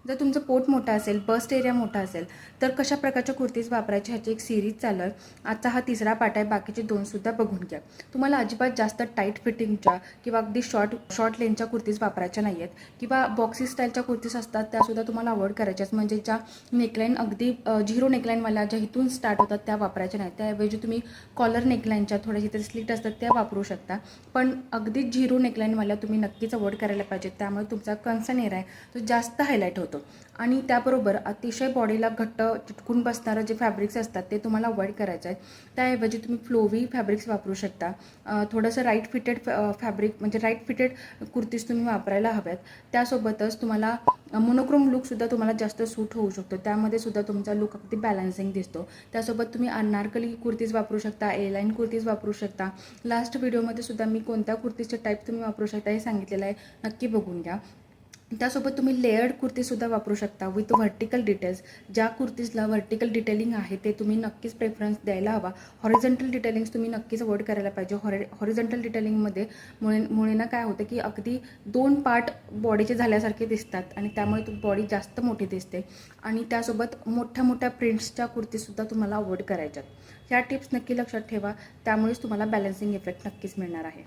जर तुमचं पोट मोठं असेल, बस्ट एरिया मोठा असेल, तर कशा प्रकारच्या कुर्तीज वापरायची ह्याची एक सिरीज चालू आहे. आजचा हा तिसरा पार्ट आहे. बाकीचे 2सुद्धा बघून घ्या. तुम्हाला अजिबात जास्त टाईट फिटिंगच्या किंवा अगदी शॉर्ट लेंथच्या कुर्तीज वापरायच्या नाही आहेत किंवा बॉक्सी स्टाईलच्या कुर्तीज असतात त्यासुद्धा तुम्हाला अवॉइड करायच्याच. म्हणजे ज्या नेकलाईन अगदी झिरो नेकलाईनवाल्या ज्या इथून स्टार्ट होतात त्या वापरायच्या नाही. त्याऐवजी तुम्ही कॉलर नेकलाईनच्या थोड्याशा तरी स्लिट असतात त्या वापरू शकता. पण अगदी झिरो नेकलाईनवाल्या तुम्ही नक्कीच अवॉइड करायला पाहिजेत. त्यामुळे तुमचा कन्सर्न एरिया आहे तो जास्त हायलाईट होतो. आणि त्याबरोबर अतिशय बॉडीला घट्ट चिटकून बसणारं जे फॅब्रिक्स असतात ते तुम्हाला अवॉइड करायचं आहे. त्याऐवजी तुम्ही फ्लोवी फॅब्रिक्स वापरू शकता. थोडंसं राईट फिटेड फॅब्रिक म्हणजे राईट फिटेड कुर्तीज तुम्ही वापरायला हव्यात. त्यासोबतच तुम्हाला मोनोक्रोम लुकसुद्धा तुम्हाला जास्त सूट होऊ शकतो. त्यामध्ये सुद्धा तुमचा लुक अगदी बॅलन्सिंग दिसतो. त्यासोबत तुम्ही अनारकली कुर्तीज वापरू शकता, ए लाईन कुर्तीज वापरू शकता. लास्ट व्हिडिओमध्ये सुद्धा मी कोणत्या कुर्तीचे टाईप तुम्ही वापरू शकता हे सांगितलेलं आहे, नक्की बघून घ्या. त्यासोबत तुम्ही लेयर्ड कुर्तीसुद्धा वापरू शकता विथ व्हर्टिकल डिटेल्स. ज्या कुर्तीजला व्हर्टिकल डिटेलिंग आहे ते तुम्ही नक्कीच प्रेफरन्स द्यायला हवा. हॉरिझॉन्टल डिटेलिंग्स तुम्ही नक्कीच अवॉइड करायला पाहिजे. हॉरिझॉन्टल डिटेलिंगमध्ये मुळे ना काय होतं की अगदी 2 पार्ट बॉडीचे झाल्यासारखे दिसतात आणि त्यामुळे बॉडी जास्त मोठी दिसते. आणि त्यासोबत मोठ्या मोठ्या प्रिंट्सच्या कुर्तीसुद्धा तुम्हाला अवॉइड करायच्यात. ह्या टिप्स नक्की लक्षात ठेवा. त्यामुळेच तुम्हाला बॅलन्सिंग इफेक्ट नक्कीच मिळणार आहे.